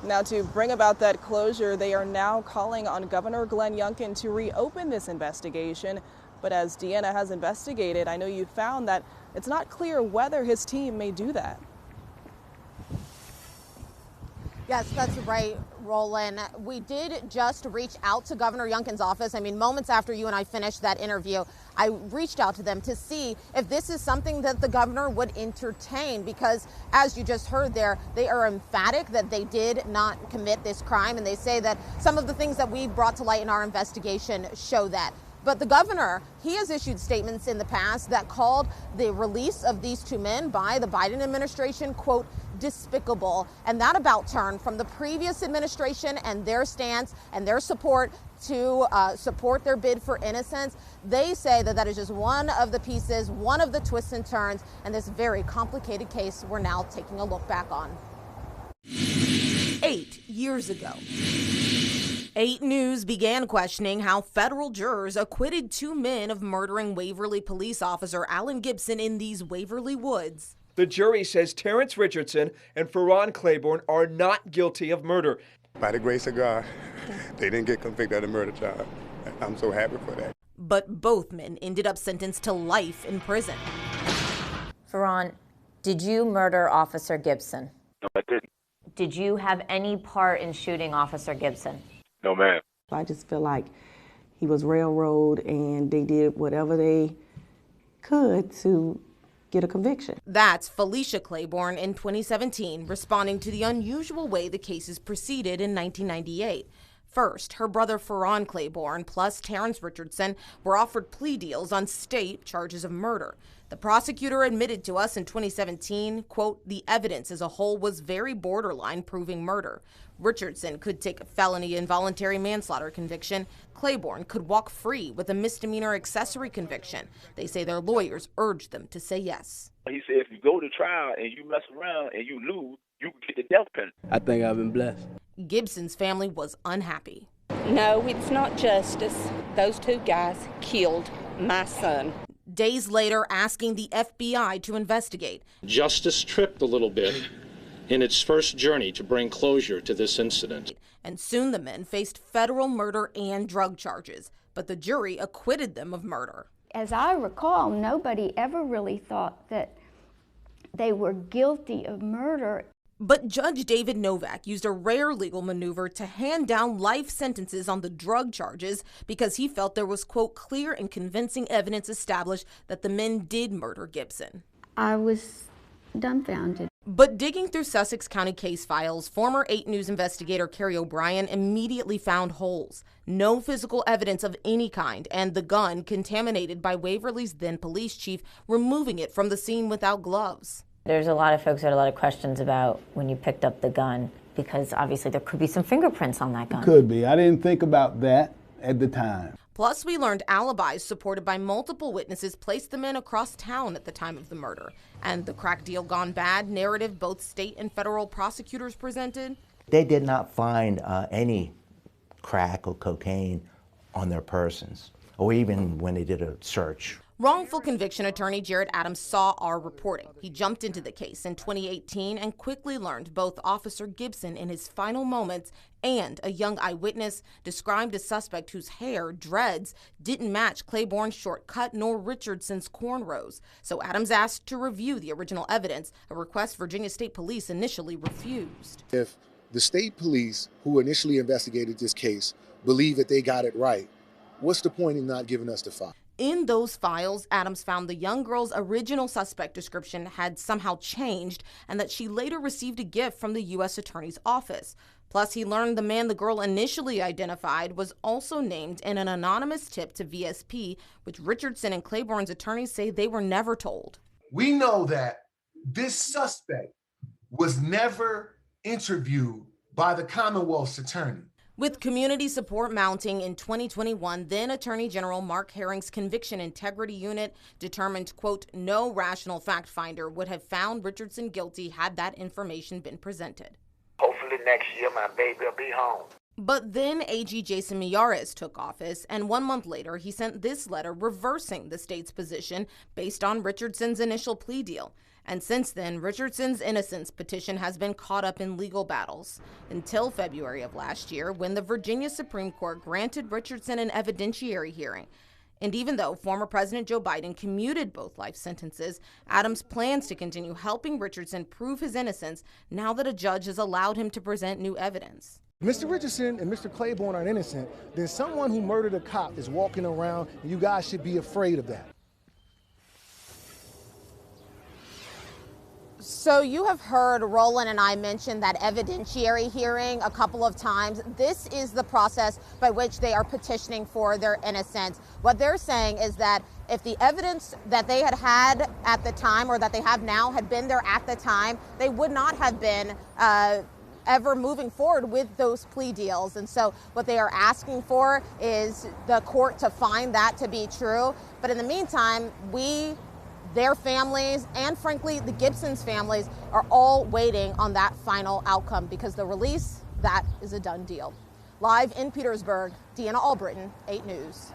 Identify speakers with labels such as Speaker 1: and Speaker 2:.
Speaker 1: Now, to bring about that closure, they are now calling on Governor Glenn Youngkin to reopen this investigation. But as Deanna has investigated, I know you found that it's not clear whether his team may do that.
Speaker 2: Yes, that's right, Roland. We did just reach out to Governor Youngkin's office. I mean, moments after you and I finished that interview, I reached out to them to see if this is something that the governor would entertain, because as you just heard there, they are emphatic that they did not commit this crime, and they say that some of the things that we've brought to light in our investigation show that. But the governor, he has issued statements in the past that called the release of these two men by the Biden administration, quote, despicable. And that about turned from the previous administration and their stance and their support to support their bid for innocence. They say that that is just one of the pieces, one of the twists and turns in this very complicated case we're now taking a look back on.
Speaker 3: 8 years ago, 8 News began questioning how federal jurors acquitted 2 men of murdering Waverly police officer Allen Gibson in these Waverly woods.
Speaker 4: The jury says Terence Richardson and Ferrone Claiborne are not guilty of murder.
Speaker 5: By the grace of God, they didn't get convicted of the murder charge. I'm so happy for that.
Speaker 3: But both men ended up sentenced to life in prison.
Speaker 6: Ferrone, did you murder Officer Gibson?
Speaker 7: No, I didn't.
Speaker 6: Did you have any part in shooting Officer Gibson?
Speaker 7: No, ma'am.
Speaker 8: I just feel like he was railroaded and they did whatever they could to get a conviction.
Speaker 3: That's Felicia Claiborne in 2017, responding to the unusual way the cases proceeded in 1998. First, her brother Ferrone Claiborne plus Terence Richardson were offered plea deals on state charges of murder. The prosecutor admitted to us in 2017, quote, the evidence as a whole was very borderline proving murder. Richardson could take a felony involuntary manslaughter conviction. Claiborne could walk free with a misdemeanor accessory conviction. They say their lawyers urged them to say yes.
Speaker 7: He said if you go to trial and you mess around and you lose, you can get the death penalty.
Speaker 9: I think I've been blessed.
Speaker 3: Gibson's family was unhappy.
Speaker 10: No, it's not justice. Those 2 guys killed my son.
Speaker 3: Days later, asking the FBI to investigate.
Speaker 11: Justice tripped a little bit in its first journey to bring closure to this incident.
Speaker 3: And soon the men faced federal murder and drug charges, but the jury acquitted them of murder.
Speaker 12: As I recall, nobody ever really thought that they were guilty of murder.
Speaker 3: But Judge David Novak used a rare legal maneuver to hand down life sentences on the drug charges because he felt there was, quote, clear and convincing evidence established that the men did murder Gibson.
Speaker 12: I was dumbfounded.
Speaker 3: But digging through Sussex County case files, former 8 News investigator Carrie O'Brien immediately found holes. No physical evidence of any kind, and the gun contaminated by Waverly's then police chief, removing it from the scene without gloves.
Speaker 6: There's a lot of folks that had a lot of questions about when you picked up the gun, because obviously there could be some fingerprints on that gun.
Speaker 9: Could be. I didn't think about that at the time.
Speaker 3: Plus, we learned alibis supported by multiple witnesses placed the men across town at the time of the murder. And the crack deal gone bad narrative both state and federal prosecutors presented.
Speaker 13: They did not find any crack or cocaine on their persons, or even when they did a search.
Speaker 3: Wrongful conviction attorney Jared Adams saw our reporting. He jumped into the case in 2018 and quickly learned both Officer Gibson in his final moments and a young eyewitness described a suspect whose hair, dreads, didn't match Claiborne's short cut nor Richardson's cornrows. So Adams asked to review the original evidence, a request Virginia State Police initially refused.
Speaker 14: If the state police who initially investigated this case believe that they got it right, what's the point in not giving us the file?
Speaker 3: In those files, Adams found the young girl's original suspect description had somehow changed and that she later received a gift from the U.S. Attorney's Office. Plus, he learned the man the girl initially identified was also named in an anonymous tip to VSP, which Richardson and Claiborne's attorneys say they were never told.
Speaker 15: We know that this suspect was never interviewed by the Commonwealth's attorney.
Speaker 3: With community support mounting in 2021, then Attorney General Mark Herring's Conviction Integrity Unit determined, quote, no rational fact finder would have found Richardson guilty had that information been presented.
Speaker 16: Hopefully next year my baby will be home.
Speaker 3: But then AG Jason Miyares took office, and 1 month later, he sent this letter reversing the state's position based on Richardson's initial plea deal. And since then, Richardson's innocence petition has been caught up in legal battles until February of last year, when the Virginia Supreme Court granted Richardson an evidentiary hearing. And even though former President Joe Biden commuted both life sentences, Adams plans to continue helping Richardson prove his innocence now that a judge has allowed him to present new evidence.
Speaker 17: Mr. Richardson and Mr. Claiborne are innocent, then someone who murdered a cop is walking around, and you guys should be afraid of that.
Speaker 2: So you have heard Roland and I mention that evidentiary hearing a couple of times. This is the process by which they are petitioning for their innocence. What they're saying is that if the evidence that they had at the time, or that they have now, had been there at the time, they would not have been ever moving forward with those plea deals. And so what they are asking for is the court to find that to be true. But in the meantime, their families, and frankly, the Gibsons' families, are all waiting on that final outcome, because the release, that is a done deal. Live in Petersburg, Deanna Albritton, 8 News.